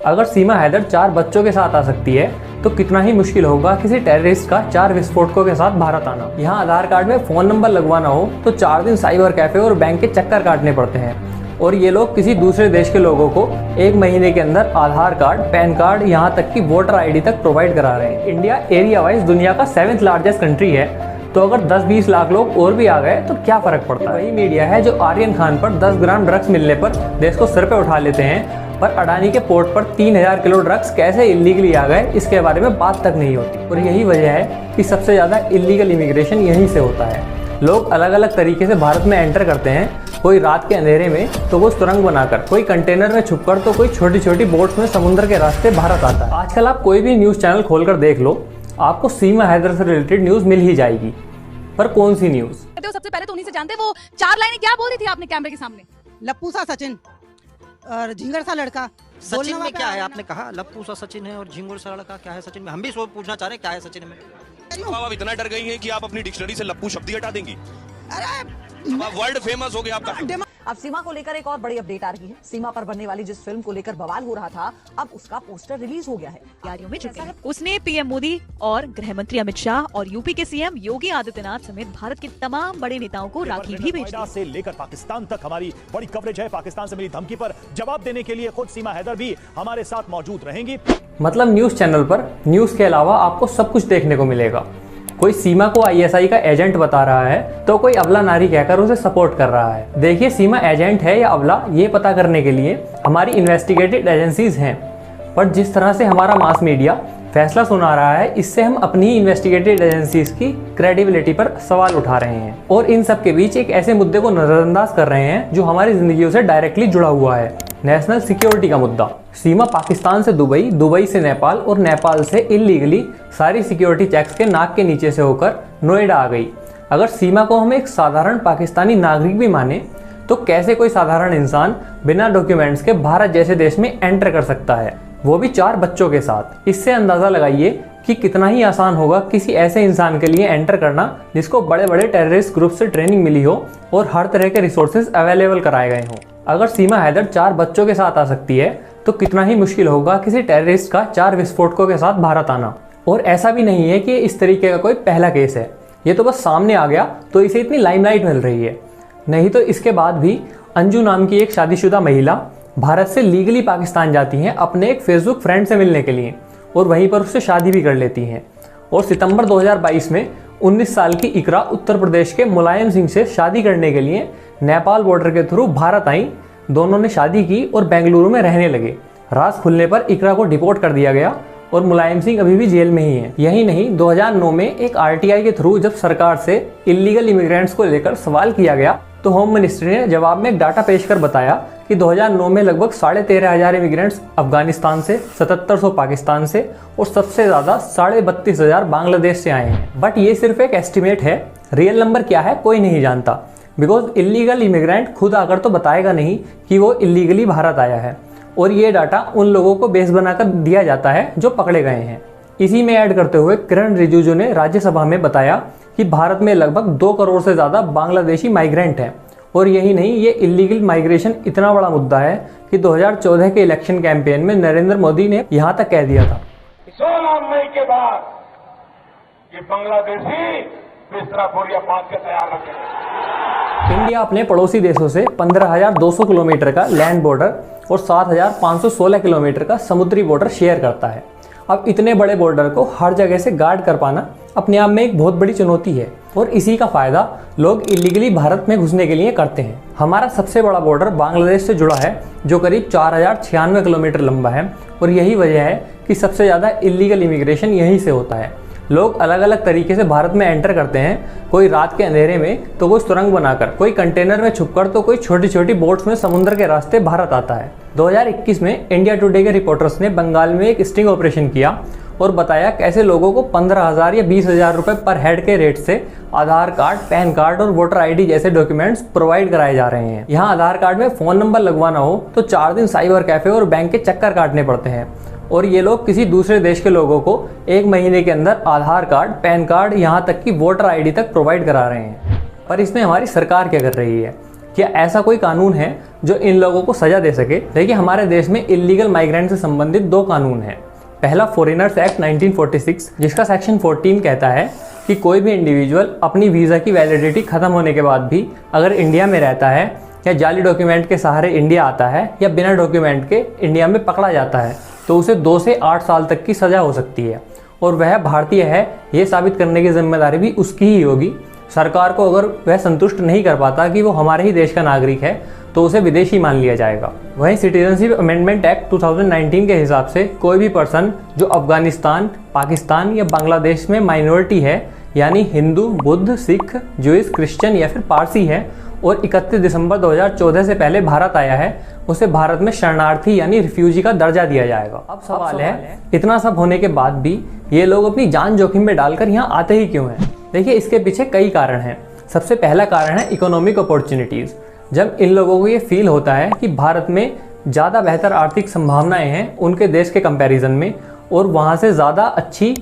अगर सीमा हैदर 4 बच्चों के साथ आ सकती है तो कितना ही मुश्किल होगा किसी टेररिस्ट का 4 विस्फोटकों के साथ भारत आना। यहाँ आधार कार्ड में फ़ोन नंबर लगवाना हो तो 4 दिन साइबर कैफे और बैंक के चक्कर काटने पड़ते हैं, और ये लोग किसी दूसरे देश के लोगों को 1 महीने के अंदर आधार कार्ड, पैन कार्ड, यहाँ तक कि वोटर ID तक प्रोवाइड करा रहे हैं। इंडिया एरिया वाइज दुनिया का 7th लार्जेस्ट कंट्री है, तो अगर 10-20 लाख लोग और भी आ गए तो क्या फर्क पड़ता है। वही मीडिया है जो आर्यन खान पर 10 ग्राम ड्रग्स मिलने पर देश को सिर पे उठा लेते हैं, पर अडानी के पोर्ट पर 3000 किलो ड्रग्स कैसे इलीगली आ गए इसके बारे में बात तक नहीं होती। और यही वजह है कि सबसे ज़्यादा इलीगल इमिग्रेशन यहीं से होता है। लोग अलग अलग तरीके से भारत में एंटर करते हैं, कोई रात के अंधेरे में तो वो सुरंग बनाकर, कोई कंटेनर में छुपकर, तो कोई छोटी छोटी बोट्स में समुद्र के रास्ते भारत आता है। आजकल आप कोई भी न्यूज़ चैनल खोलकर देख लो, आपको सीमा हैदर से रिलेटेड न्यूज़ मिल ही जाएगी। पर कौन सी न्यूज़? सबसे पहले तो उन्हीं से जानते, वो 4 लाइनें क्या बोल रही थी आपने कैमरे के सामने? लप्पू सा सचिन और झिंगर सा लड़का। सचिन में क्या है? आपने कहा लप्पू सा सचिन है और झिंगुर सा लड़का, क्या है सचिन में? हम भी सब पूछना चाह रहे हैं क्या है सचिन में। आप इतना डर गई हैं कि आप अपनी डिक्शनरी से लप्पू शब्द ही हटा देंगी। अरे वर्ल्ड फेमस हो गया आपका। अब सीमा को लेकर एक और बड़ी अपडेट आ रही है। सीमा पर बनने वाली जिस फिल्म को लेकर बवाल हो रहा था, अब उसका पोस्टर रिलीज हो गया है। तैयारियों में जुटे हैं। उसने पीएम मोदी और गृह मंत्री अमित शाह और यूपी के सीएम योगी आदित्यनाथ समेत भारत के तमाम बड़े नेताओं को राखी भी भेजी से लेकर पाकिस्तान तक हमारी बड़ी कवरेज है। पाकिस्तान से मिली धमकी पर जवाब देने के लिए खुद सीमा हैदर भी हमारे साथ मौजूद रहेंगी। मतलब न्यूज़ चैनल पर न्यूज़ के अलावा आपको सब कुछ देखने को मिलेगा। कोई सीमा को ISI का एजेंट बता रहा है तो कोई अबला नारी कहकर उसे सपोर्ट कर रहा है। देखिए, सीमा एजेंट है या अबला, ये पता करने के लिए हमारी इन्वेस्टिगेटिव एजेंसीज हैं, पर जिस तरह से हमारा मास मीडिया फैसला सुना रहा है, इससे हम अपनी इन्वेस्टिगेटिव एजेंसीज की क्रेडिबिलिटी पर सवाल उठा रहे हैं, और इन सब के बीच एक ऐसे मुद्दे को नजरअंदाज कर रहे हैं जो हमारी जिंदगियों से डायरेक्टली जुड़ा हुआ है, नेशनल सिक्योरिटी का मुद्दा। सीमा पाकिस्तान से दुबई, दुबई से नेपाल और नेपाल से इलीगली सारी सिक्योरिटी चेक्स के नाक के नीचे से होकर नोएडा आ गई। अगर सीमा को हम एक साधारण पाकिस्तानी नागरिक भी माने तो कैसे कोई साधारण इंसान बिना डॉक्यूमेंट्स के भारत जैसे देश में एंटर कर सकता है, वो भी 4 बच्चों के साथ। इससे अंदाजा लगाइए कि कितना ही आसान होगा किसी ऐसे इंसान के लिए एंटर करना जिसको बड़े बड़े टेररिस्ट ग्रुप से ट्रेनिंग मिली हो और हर तरह के रिसोर्सेज अवेलेबल कराए गए हों। अगर सीमा हैदर 4 बच्चों के साथ आ सकती है तो कितना ही मुश्किल होगा किसी टेररिस्ट का 4 विस्फोटकों के साथ भारत आना। और ऐसा भी नहीं है कि इस तरीके का कोई पहला केस है, ये तो बस सामने आ गया तो इसे इतनी लाइमलाइट मिल रही है। नहीं तो इसके बाद भी अंजू नाम की एक शादीशुदा महिला भारत से लीगली पाकिस्तान जाती हैं अपने एक फेसबुक फ्रेंड से मिलने के लिए, और वहीं पर उससे शादी भी कर लेती हैं। और सितंबर 2022 में 19 साल की इकरा उत्तर प्रदेश के मुलायम सिंह से शादी करने के लिए नेपाल बॉर्डर के थ्रू भारत आई। दोनों ने शादी की और बेंगलुरु में रहने लगे। राज खुलने पर इकरा को डिपोर्ट कर दिया गया और मुलायम सिंह अभी भी जेल में ही है। यही नहीं, 2009 में एक RTI के थ्रू जब सरकार से इलीगल इमिग्रेंट्स को लेकर सवाल किया गया तो होम मिनिस्ट्री ने जवाब में एक डाटा पेश कर बताया कि 2009 में लगभग 13,500 इमिग्रेंट्स अफगानिस्तान से, 7700 पाकिस्तान से और सबसे ज़्यादा 32,500 बांग्लादेश से आए हैं। बट ये सिर्फ एक एस्टिमेट है, रियल नंबर क्या है कोई नहीं जानता, बिकॉज इलीगल इमिग्रेंट खुद आकर तो बताएगा नहीं कि वो इलीगली भारत आया है, और ये डाटा उन लोगों को बेस बनाकर दिया जाता है जो पकड़े गए हैं। इसी में ऐड करते हुए किरण रिजिजू ने राज्यसभा में बताया कि भारत में लगभग 2 करोड़ से ज़्यादा बांग्लादेशी माइग्रेंट हैं। और यही नहीं, ये इलीगल माइग्रेशन इतना बड़ा मुद्दा है कि 2014 के इलेक्शन कैंपेन में नरेंद्र मोदी ने यहाँ तक कह दिया था 16 मई के बाद ये बांग्लादेशी बिस्तरा बोरिया बांध के तैयार रखेंगे। इंडिया अपने पड़ोसी देशों से 15,200 किलोमीटर का लैंड बॉर्डर और 7,516 किलोमीटर का समुद्री बॉर्डर शेयर करता है। अब इतने बड़े बॉर्डर को हर जगह से गार्ड कर पाना अपने आप में एक बहुत बड़ी चुनौती है, और इसी का फायदा लोग इलीगली भारत में घुसने के लिए करते हैं। हमारा सबसे बड़ा बॉर्डर बांग्लादेश से जुड़ा है जो करीब 4,096 किलोमीटर लंबा है, और यही वजह है कि सबसे ज़्यादा इलीगल इमिग्रेशन यहीं से होता है। लोग अलग अलग तरीके से भारत में एंटर करते हैं, कोई रात के अंधेरे में तो कोई सुरंग बनाकर, कोई कंटेनर में छुपकर, तो कोई छोटी छोटी बोट्स में समुद्र के रास्ते भारत आता है। 2021 में इंडिया टुडे के रिपोर्टर्स ने बंगाल में एक स्टिंग ऑपरेशन किया और बताया कैसे लोगों को 15,000 या 20,000 रुपए पर हेड के रेट से आधार कार्ड, पैन कार्ड और वोटर ID जैसे डॉक्यूमेंट्स प्रोवाइड कराए जा रहे हैं। यहाँ आधार कार्ड में फ़ोन नंबर लगवाना हो तो 4 दिन साइबर कैफे और बैंक के चक्कर काटने पड़ते हैं, और ये लोग किसी दूसरे देश के लोगों को 1 महीने के अंदर आधार कार्ड, पैन कार्ड, यहाँ तक कि वोटर ID तक प्रोवाइड करा रहे हैं। पर इसमें हमारी सरकार क्या कर रही है? क्या ऐसा कोई कानून है जो इन लोगों को सजा दे सके? देखिए, हमारे देश में इलीगल माइग्रेंट से संबंधित दो कानून हैं। पहला फॉरेनर्स एक्ट 1946, जिसका सेक्शन 14 कहता है कि कोई भी इंडिविजुअल अपनी वीज़ा की वैलिडिटी ख़त्म होने के बाद भी अगर इंडिया में रहता है या जाली डॉक्यूमेंट के सहारे इंडिया आता है या बिना डॉक्यूमेंट के इंडिया में पकड़ा जाता है तो उसे 2 से 8 साल तक की सज़ा हो सकती है, और वह भारतीय है ये साबित करने की जिम्मेदारी भी उसकी ही होगी। सरकार को अगर वह संतुष्ट नहीं कर पाता कि वो हमारे ही देश का नागरिक है तो उसे विदेशी मान लिया जाएगा। वहीं सिटीजनशिप अमेंडमेंट एक्ट 2019 के हिसाब से कोई भी पर्सन जो अफगानिस्तान, पाकिस्तान या बांग्लादेश में माइनॉरिटी है, यानी हिंदू, बुद्ध, सिख, ज्यूइश, क्रिश्चियन या फिर पारसी है और 31 दिसंबर 2014 से पहले भारत आया है, उसे भारत में शरणार्थी यानी रिफ्यूजी का दर्जा दिया जाएगा। अब सवाल है, इतना सब होने के बाद भी ये लोग अपनी जान जोखिम में डालकर यहाँ आते ही क्यों हैं? देखिए, इसके पीछे कई कारण हैं। सबसे पहला कारण है इकोनॉमिक अपॉर्चुनिटीज़। जब इन लोगों को ये फील होता है कि भारत में ज़्यादा बेहतर आर्थिक संभावनाएं हैं उनके देश के कंपैरिजन में और वहाँ से ज़्यादा अच्छी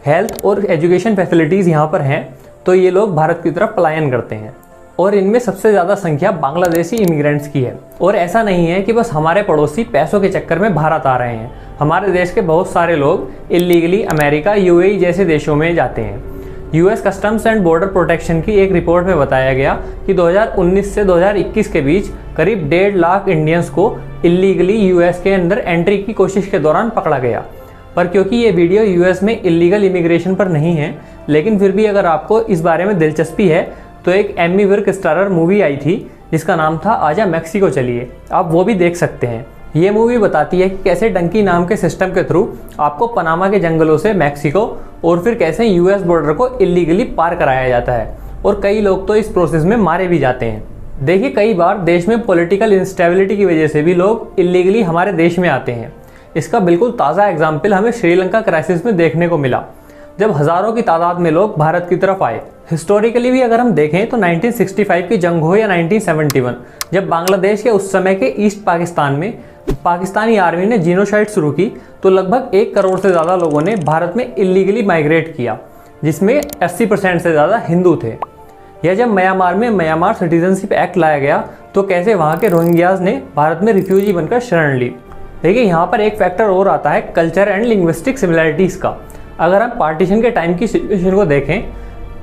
हेल्थ और एजुकेशन फैसिलिटीज़ यहाँ पर हैं, तो ये लोग भारत की तरफ पलायन करते हैं। और इनमें सबसे ज़्यादा संख्या बांग्लादेशी इमिग्रेंट्स की है। और ऐसा नहीं है कि बस हमारे पड़ोसी पैसों के चक्कर में भारत आ रहे हैं। हमारे देश के बहुत सारे लोग इलीगली अमेरिका, यूएई जैसे देशों में जाते हैं। US customs and border protection की एक रिपोर्ट में बताया गया कि 2019 से 2021 के बीच करीब 1.5 लाख इंडियंस को इलीगली यूएस के अंदर एंट्री की कोशिश के दौरान पकड़ा गया। पर क्योंकि ये वीडियो यूएस में इलीगल इमिग्रेशन पर नहीं है, लेकिन फिर भी अगर आपको इस बारे में दिलचस्पी है तो एक एमी विर्क स्टारर मूवी आई थी जिसका नाम था आजा मैक्सिको चलिए, आप वो भी देख सकते हैं। ये मूवी बताती है कि कैसे डंकी नाम के सिस्टम के थ्रू आपको पनामा के जंगलों से मैक्सिको और फिर कैसे यूएस बॉर्डर को इलीगली पार कराया जाता है, और कई लोग तो इस प्रोसेस में मारे भी जाते हैं। देखिए, कई बार देश में पॉलिटिकल इंस्टेबिलिटी की वजह से भी लोग इलीगली हमारे देश में आते हैं। इसका बिल्कुल ताज़ा एग्जाम्पल हमें श्रीलंका क्राइसिस में देखने को मिला, जब हज़ारों की तादाद में लोग भारत की तरफ आए। हिस्टोरिकली भी अगर हम देखें तो 1965 की जंग हो या 1971, जब बांग्लादेश के उस समय के ईस्ट पाकिस्तान में पाकिस्तानी आर्मी ने जीनोसाइड शुरू की तो लगभग 1 करोड़ से ज़्यादा लोगों ने भारत में इलीगली माइग्रेट किया, जिसमें 80% से ज़्यादा हिंदू थे। या जब म्यांमार में म्यांमार सिटीजनशिप एक्ट लाया गया तो कैसे वहाँ के रोहिंग्याज ने भारत में रिफ्यूजी बनकर शरण ली। देखिए, यहाँ पर एक फैक्टर और आता है कल्चर एंड लिंग्विस्टिक सिमिलरिटीज़ का। अगर हम पार्टीशन के टाइम की सिचुएशन को देखें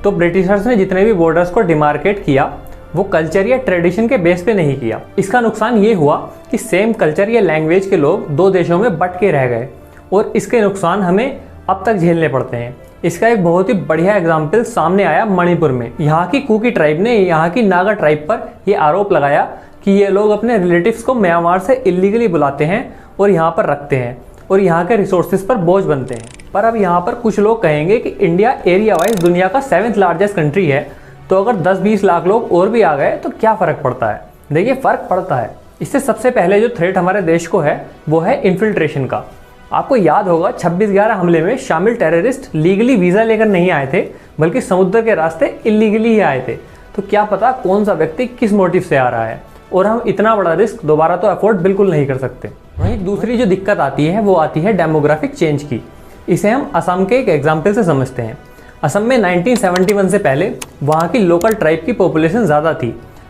तो ब्रिटिशर्स ने जितने भी बॉर्डर्स को डिमार्केट किया वो कल्चर या ट्रेडिशन के बेस पे नहीं किया। इसका नुकसान ये हुआ कि सेम कल्चर या लैंग्वेज के लोग 2 देशों में बट के रह गए, और इसके नुकसान हमें अब तक झेलने पड़ते हैं। इसका एक बहुत ही बढ़िया एग्जाम्पल सामने आया मणिपुर में। यहाँ की कुकी ट्राइब ने यहाँ की नागा ट्राइब पर यह आरोप लगाया कि ये लोग अपने रिलेटिव्स को म्यांमार से इलीगली बुलाते हैं और यहाँ पर रखते हैं और यहाँ के रिसोर्सेज पर बोझ बनते हैं। पर अब यहाँ पर कुछ लोग कहेंगे कि इंडिया एरिया वाइज दुनिया का 7th लार्जेस्ट कंट्री है, तो अगर 10-20 लाख लोग और भी आ गए तो क्या फ़र्क पड़ता है? देखिए, फ़र्क पड़ता है। इससे सबसे पहले जो थ्रेट हमारे देश को है वो है इन्फिल्ट्रेशन का। आपको याद होगा 26/11 हमले में शामिल टेररिस्ट लीगली वीज़ा लेकर नहीं आए थे, बल्कि समुद्र के रास्ते इलीगली ही आए थे। तो क्या पता कौन सा व्यक्ति किस मोटिव से आ रहा है, और हम इतना बड़ा रिस्क दोबारा तो अफोर्ड बिल्कुल नहीं कर सकते। वहीं दूसरी जो दिक्कत आती है वो आती है डेमोग्राफिक चेंज की। इसे हम असम के एक एग्जाम्पल से समझते हैं। असम में 1971 से पहले वहाँ की लोकल ट्राइब की पॉपुलेशन ज़्यादा थी,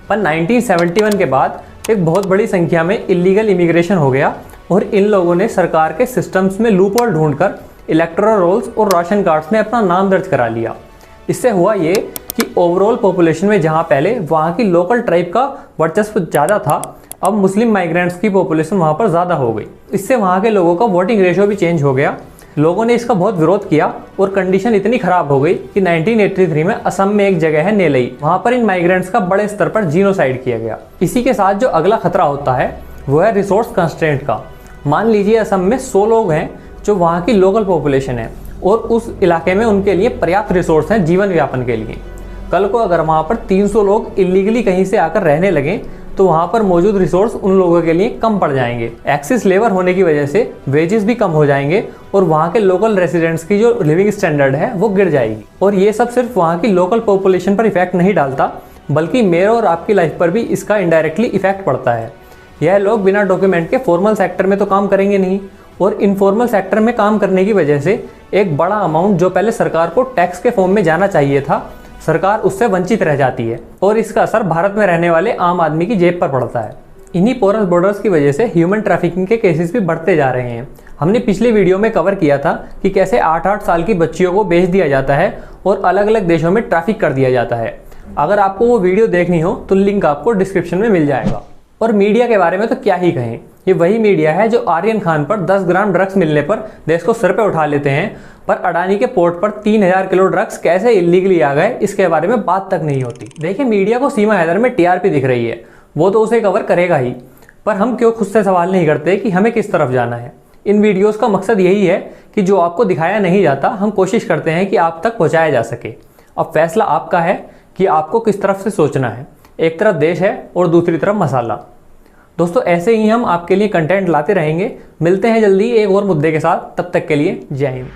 पर 1971 के बाद एक बहुत बड़ी संख्या में इलीगल इमिग्रेशन हो गया और इन लोगों ने सरकार के सिस्टम्स में लूपहोल ढूंढकर इलेक्टोरल रोल्स और राशन कार्ड्स में अपना नाम दर्ज करा लिया। इससे हुआ ये कि ओवरऑल पॉपुलेशन में जहाँ पहले वहाँ की लोकल ट्राइब का वर्चस्व ज़्यादा था, अब मुस्लिम माइग्रेंट्स की पॉपुलेशन वहाँ पर ज़्यादा हो गई। इससे वहाँ के लोगों का वोटिंग रेशियो भी चेंज हो गया। लोगों ने इसका बहुत विरोध किया और कंडीशन इतनी खराब हो गई कि 1983 में असम में एक जगह है नेलई, वहाँ पर इन माइग्रेंट्स का बड़े स्तर पर जीनोसाइड किया गया। इसी के साथ जो अगला खतरा होता है वो है रिसोर्स कंस्ट्रेंट का। मान लीजिए असम में 100 लोग हैं जो वहाँ की लोकल पॉपुलेशन है और उस इलाके में उनके लिए पर्याप्त रिसोर्स हैं जीवन यापन के लिए। कल को अगर वहाँ पर 300 लोग इलीगली कहीं से आकर रहने लगें तो वहाँ पर मौजूद रिसोर्स उन लोगों के लिए कम पड़ जाएंगे। एक्सेस लेबर होने की वजह से वेजेस भी कम हो जाएंगे और वहाँ के लोकल रेसिडेंट्स की जो लिविंग स्टैंडर्ड है वो गिर जाएगी। और ये सब सिर्फ वहाँ की लोकल पॉपुलेशन पर इफेक्ट नहीं डालता, बल्कि मेरे और आपकी लाइफ पर भी इसका इनडायरेक्टली इफेक्ट पड़ता है। यह लोग बिना डॉक्यूमेंट के फॉर्मल सेक्टर में तो काम करेंगे नहीं, और इनफॉर्मल सेक्टर में काम करने की वजह से एक बड़ा अमाउंट जो पहले सरकार को टैक्स के फॉर्म में जाना चाहिए था, सरकार उससे वंचित रह जाती है और इसका असर भारत में रहने वाले आम आदमी की जेब पर पड़ता है। इन्हीं पोरस बॉर्डर्स की वजह से ह्यूमन ट्रैफिकिंग के केसेस भी बढ़ते जा रहे हैं। हमने पिछली वीडियो में कवर किया था कि कैसे 8-8 साल की बच्चियों को बेच दिया जाता है और अलग अलग देशों में ट्रैफिक कर दिया जाता है। अगर आपको वो वीडियो देखनी हो तो लिंक आपको डिस्क्रिप्शन में मिल जाएगा। और मीडिया के बारे में तो क्या ही कहें, ये वही मीडिया है जो आर्यन खान पर 10 ग्राम ड्रग्स मिलने पर देश को सिर पे उठा लेते हैं, पर अडानी के पोर्ट पर 3000 किलो ड्रग्स कैसे इलीगली आ गए इसके बारे में बात तक नहीं होती। देखिए, मीडिया को सीमा हैदर में टीआरपी दिख रही है, वो तो उसे कवर करेगा ही, पर हम क्यों खुद से सवाल नहीं करते कि हमें किस तरफ जाना है। इन वीडियोस का मकसद यही है कि जो आपको दिखाया नहीं जाता हम कोशिश करते हैं कि आप तक पहुंचाया जा सके। अब फैसला आपका है कि आपको किस तरफ से सोचना है, एक तरफ देश है और दूसरी तरफ मसाला। दोस्तों, ऐसे ही हम आपके लिए कंटेंट लाते रहेंगे। मिलते हैं जल्दी एक और मुद्दे के साथ, तब तक के लिए जय हिंद।